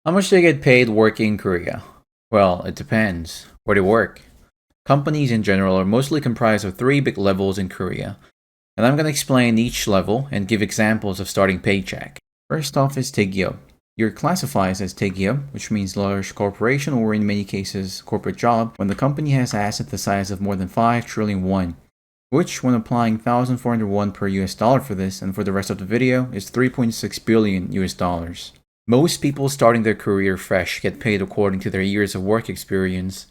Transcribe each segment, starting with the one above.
How much do you get paid working in Korea? Well, it depends. Where do you work? Companies in general are mostly comprised of three big levels in Korea, and I'm going to explain each level and give examples of starting paycheck. First off is Taegyeop. You're classified as Taegyeop, which means large corporation or in many cases corporate job, when the company has assets the size of more than 5 trillion won, which when applying 1,401 per US dollar for this and for the rest of the video is 3.6 billion US dollars. Most people starting their career fresh get paid according to their years of work experience.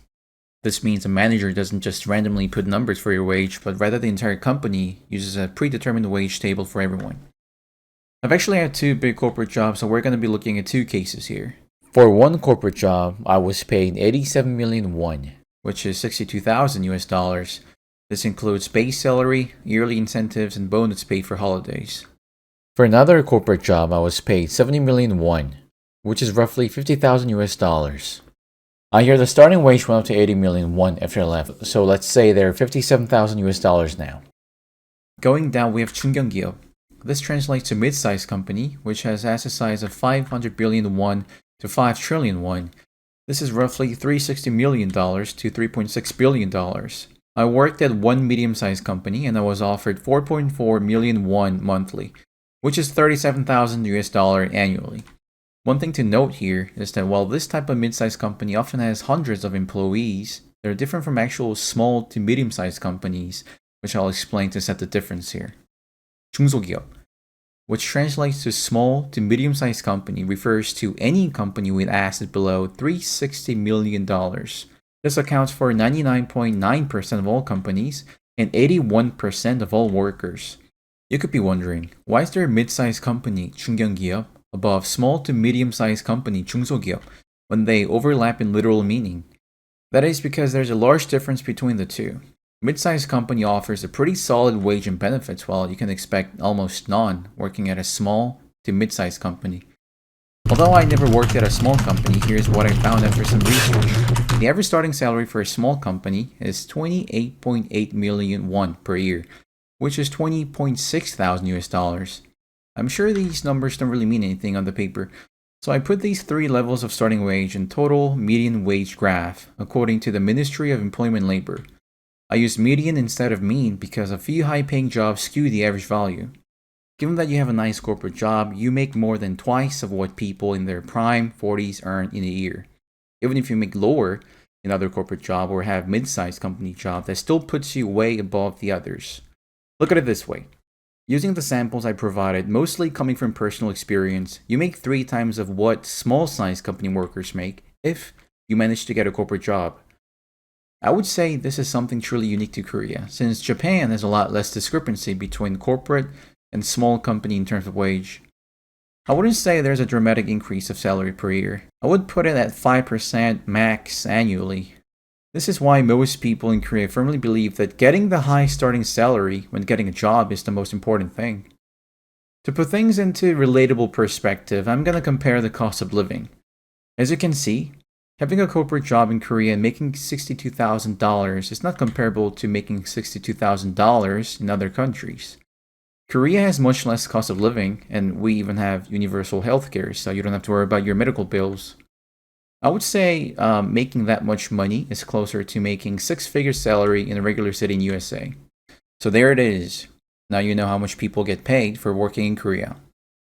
This means a manager doesn't just randomly put numbers for your wage, but rather the entire company uses a predetermined wage table for everyone. I've actually had two big corporate jobs, so we're going to be looking at two cases here. For one corporate job, I was paid 87 million won, which is 62,000 US dollars. This includes base salary, yearly incentives, and bonus paid for holidays. For another corporate job, I was paid 70 million won, which is roughly 50,000 US dollars. I hear the starting wage went up to 80 million won after I left, so let's say they're 57,000 US dollars now. Going down, we have Chungyeonggiyeop. This translates to mid-sized company, which has asset size of 500 billion won to 5 trillion won. This is roughly $360 million to $3.6 billion. I worked at one medium-sized company and I was offered 4.4 million won monthly, which is 37,000 US dollar annually. One thing to note here is that while this type of mid-sized company often has hundreds of employees, they're different from actual small to medium-sized companies, which I'll explain to set the difference here. 중소기업, which translates to small to medium-sized company, refers to any company with assets below $360 million. This accounts for 99.9% of all companies and 81% of all workers. You could be wondering, why is there a mid-sized company, 중견기업, above small to medium-sized company, 중소기업, when they overlap in literal meaning? That is because there's a large difference between the two. Mid-sized company offers a pretty solid wage and benefits, while you can expect almost none working at a small to mid-sized company. Although I never worked at a small company, here's what I found after some research. The average starting salary for a small company is 28.8 million won per year, which is 20.6 thousand US dollars. I'm sure these numbers don't really mean anything on the paper, so I put these three levels of starting wage and total median wage graph according to the Ministry of Employment and Labor. I used median instead of mean because a few high-paying jobs skew the average value. Given that you have a nice corporate job, you make more than twice of what people in their prime 40s earn in a year. Even if you make lower in other corporate job or have mid-sized company job, that still puts you way above the others. Look at it this way. Using the samples I provided, mostly coming from personal experience, you make 3 times of what small-sized company workers make if you manage to get a corporate job. I would say this is something truly unique to Korea, since Japan has a lot less discrepancy between corporate and small company in terms of wage. I wouldn't say there's a dramatic increase of salary per year. I would put it at 5% max annually. This is why most people in Korea firmly believe that getting the high starting salary when getting a job is the most important thing. To put things into relatable perspective, I'm going to compare the cost of living. As you can see, having a corporate job in Korea and making $62,000 is not comparable to making $62,000 in other countries. Korea has much less cost of living, and we even have universal healthcare, so you don't have to worry about your medical bills. I would say making that much money is closer to making 6-figure salary in a regular city in USA. So there it is. Now you know how much people get paid for working in Korea.